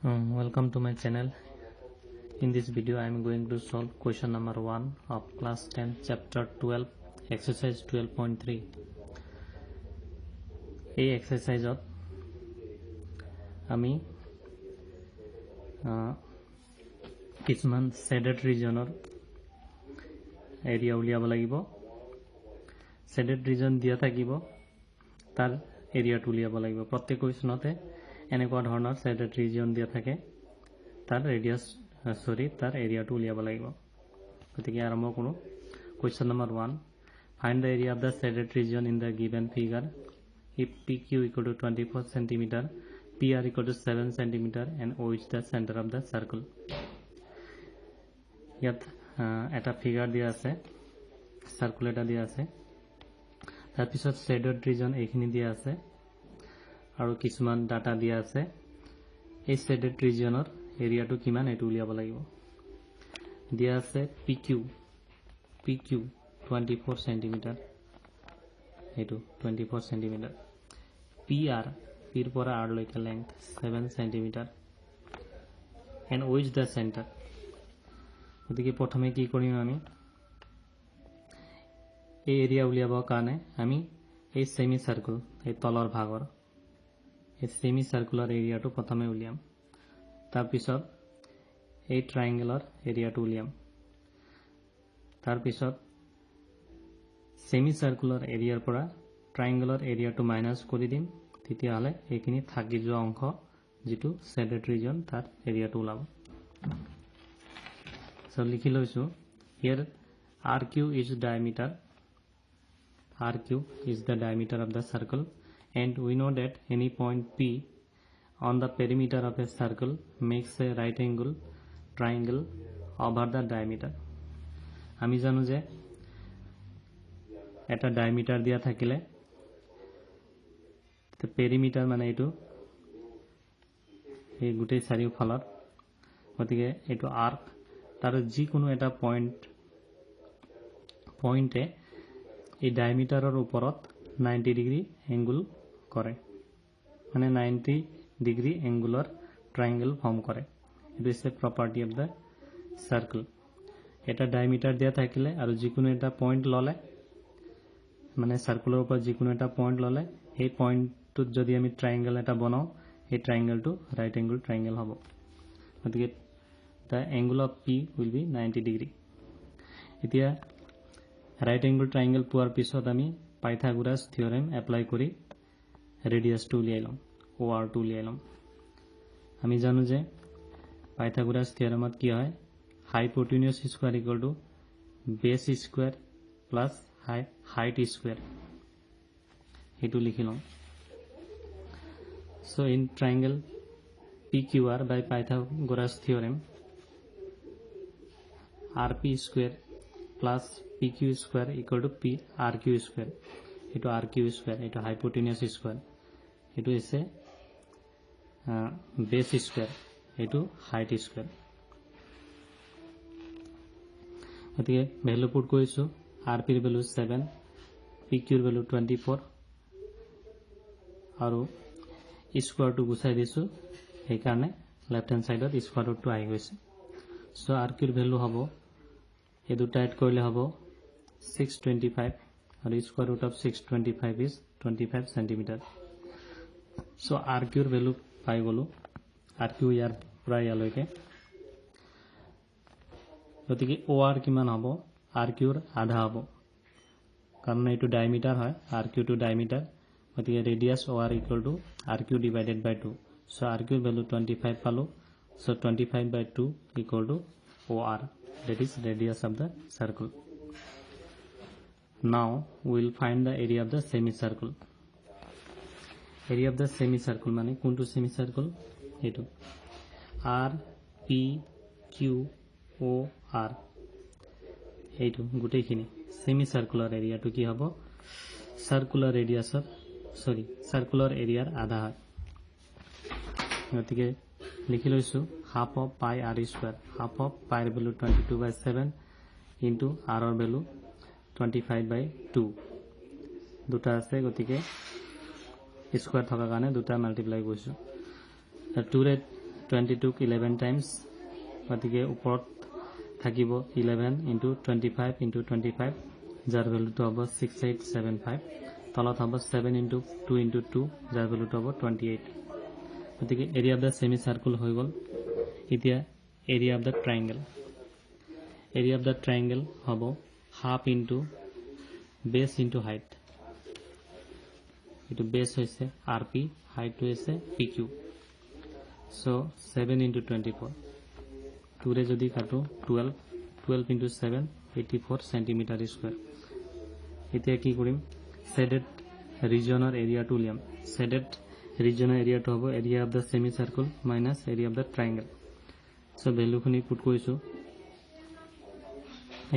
Welcome to my channel. In this video I am going to solve question number 1 of class 10 chapter 12 exercise 12.3. এই এক্সাৰসাইজত আমি কিছুমান shaded ৰিজনৰ area উলিয়াব লাগিব। Shaded region দিয়া থাকিব, তাৰ এৰিয়াটো উলিয়াব লাগিব। প্ৰত্যেক কুৱেশ্যনতে এনেকুৱা ধৰণৰ শেডেড ৰিজন দিয়া থাকে, তাৰ ৰেডিয়াস তাৰ এৰিয়াটো উলিয়াব লাগিব। গতিকে আৰম্ভ কৰোঁ। Question number 1, find the area of the shaded region in the given figure if PQ equal to 24 cm, PR equal to 7 cm and O is the center of the circle. ইয়াত এটা ফিগাৰ দিয়া আছে, circle এটা দিয়া আছে, তাৰ পিছত shaded region এইখিনি দিয়া আছে আৰু কিছুমান ডাটা দিয়া আছে। এই শেডেড ৰিজনৰ এৰিয়াটো কিমান এটো উলিয়াব লাগিব। দিয়া আছে PQ 24 cm, এটো 24 cm, PR P পৰা R লৈকে length 7 cm and O is the center. গতিকে প্ৰথমে কি কৰিম, আমি এই এৰিয়া উলিয়াবৰ কাৰণে আমি এই সেমি সাৰ্কুল, এই তলৰ ভাগৰ এই সেমি সাৰ্কুলাৰ এৰিয়াটো প্ৰথমে উলিয়াম। তাৰ পিছত এই ট্ৰায়াঙ্গেলৰ এৰিয়াটো উলিয়াম। তাৰ পিছত সেমি সাৰ্কুলাৰ এৰিয়াৰ পৰা ট্ৰায়াঙ্গেলৰ এৰিয়াটো মাইনাস কৰি দিম, তেতিয়া হলে এইখিনি থাকি যোৱা অংশ যেটো শেডেড ৰিজন তাৰ এৰিয়াটো ওলাব। সো লিখি লৈছো, here RQ is diameter, RQ is the diameter of the circle and we know that any point P on the perimeter of a circle makes a right angle triangle over the diameter. আমি জানো যে এটা diameter দিয়া থাকিলে তো perimeter মানে এটো এই গোটেই চাৰিওফালৰ, গতিকে এটো আৰ্ক, তাৰ যিকোনো এটা পইণ্টে এই ডায়ামিটাৰৰ ওপৰত 90 ডিগ্ৰী এংগল কৰে, মানে 90 ডিগ্ৰী এংগুলাৰ ট্ৰায়াঙ্গল ফৰ্ম কৰে। এটো is a property of the circle. এটা ডায়ামিটাৰ দিয়া থাকিলে আৰু যিকোনো এটা পইণ্ট ললে, মানে সার্কুলার উপর যিকোনো এটা পয়েন্ট ললে, এই পয়েন্টটোত যদি আমি ট্রায়াঙ্গল এটা বনাও, এই ট্রায়াঙ্গলটো রাইট এঙ্গল ট্রায়াঙ্গল হ'ব। গতিকে the angle of P will be 90 degree. এতিয়া রাইট এঙ্গল ট্রায়াঙ্গল পোৱাৰ পিছত আমি পাইথাগোৰাস থিওৰেম এপ্লাই কৰি ৰেডিয়াসটো উলিয়াই লম, OR টো উলিয়াই লম। আমি জানো যে পাইথাগোরাস থিওরেমত কি হয়, hypotenuse square equal to base square plus height square, এটো লিখি লম। So in triangle PQR by Pythagoras theorem, RP square plus PQ square equal to RQ square. এটো RQ square, এটো hypotenuse square, এটো আছে base square, এটো height square. গতিকে value put কৰিছো, RP ৰ ভ্যালু 7, PQ ৰ ভ্যালু 24 আৰু স্কয়াৰ টো গুছাই দিছো, এই কাৰণে লেফট হ্যান্ড সাইডত স্কয়াৰ ৰুটটো আহি গৈছে। সো RQ ৰ ভ্যালু হ'ব, এই দুটা এড কৰিলে হ'ব 625 আৰু square root of 625 is 25 centimetre. So RQ ৰ ভ্যালু পাই গলো, RQ ইয়াৰ পৰা ইয়ালৈকে। গতিকে OR কিমান হ'ব, RQ ৰ আধা হ'ব, কাৰণ এইটো ডায়ামিটাৰ হয়, RQ টু ডায়ামিটাৰ, গতিকে radius OR equal to RQ divided by 2। So RQ ৰ ভ্যালু 25 পালো, so 25 by 2 equal to OR, that is radius of the circle. Now we will find the area of the semicircle. Area of the semicircle মানে কোনটো semicircle, এটো R P Q O R, এইটো গোটেইখিনি semicircular এৰিয়াটো কি হ'ব, সাৰ্কুলাৰ ৰেডিয়াসৰ circular এরিয়ার আধা হয়। গতিকে লিখি লৈছো half of pi r square, half of pi ৰ ভ্যালু 22/7 into r ৰ ভ্যালু 25/2, দুটা আছে, গতিকে স্কয়াৰ থকা কাৰণে দুটা মাল্টিপ্লাই কৰিছো। 2 ৰে 22 11 টাইমছ গতিকে ওপৰত থাকিব 11 ইনটু 25 ইনটু 25 যাৰ ভ্যালুটো হ'ব 6875 তলত হ'ব 7 ইনটু 2 ইনটু 2 যাৰ ভ্যালুটো হ'ব 28 গতিকে area of the semi circle হৈ গ'ল এতিয়া এৰিয়া অফ দ্য ট্ৰায়াঙ্গেল হ'ব half into base into height এটো বেস হৈছে আরপি হাইট হৈছে পিকিউ সো 7 ইনটু 24 2 রে যদি কাটো 12 ইনটু 7 84 সেন্টিমিটার স্কয়ার এতিয়া কি কৰিম শেডেড ৰিজনৰ এৰিয়াটো উলিয়াম শেডেড ৰিজনৰ এৰিয়াটো হ'ব area of the semi circle minus area of the triangle so ভ্যালুখিনি পুট কৰিছো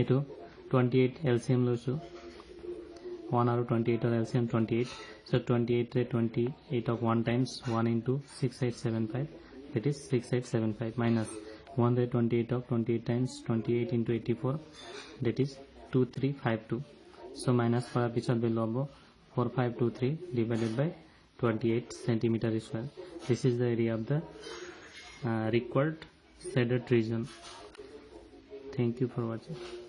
এটো 28 এলসিএম লৈছো 1 আৰু 28 ৰ এলসিএম 28 so 28 रे 28 of 1 times 1 into 6875 that is 6875 minus 1 रे 28 of 28 times 28 into 84 that is 2352 so minus কৰাৰ পিছত ভ্যালু হ'ব 4523 divided by 28 centimeter square this is the area of the required shaded region thank you for watching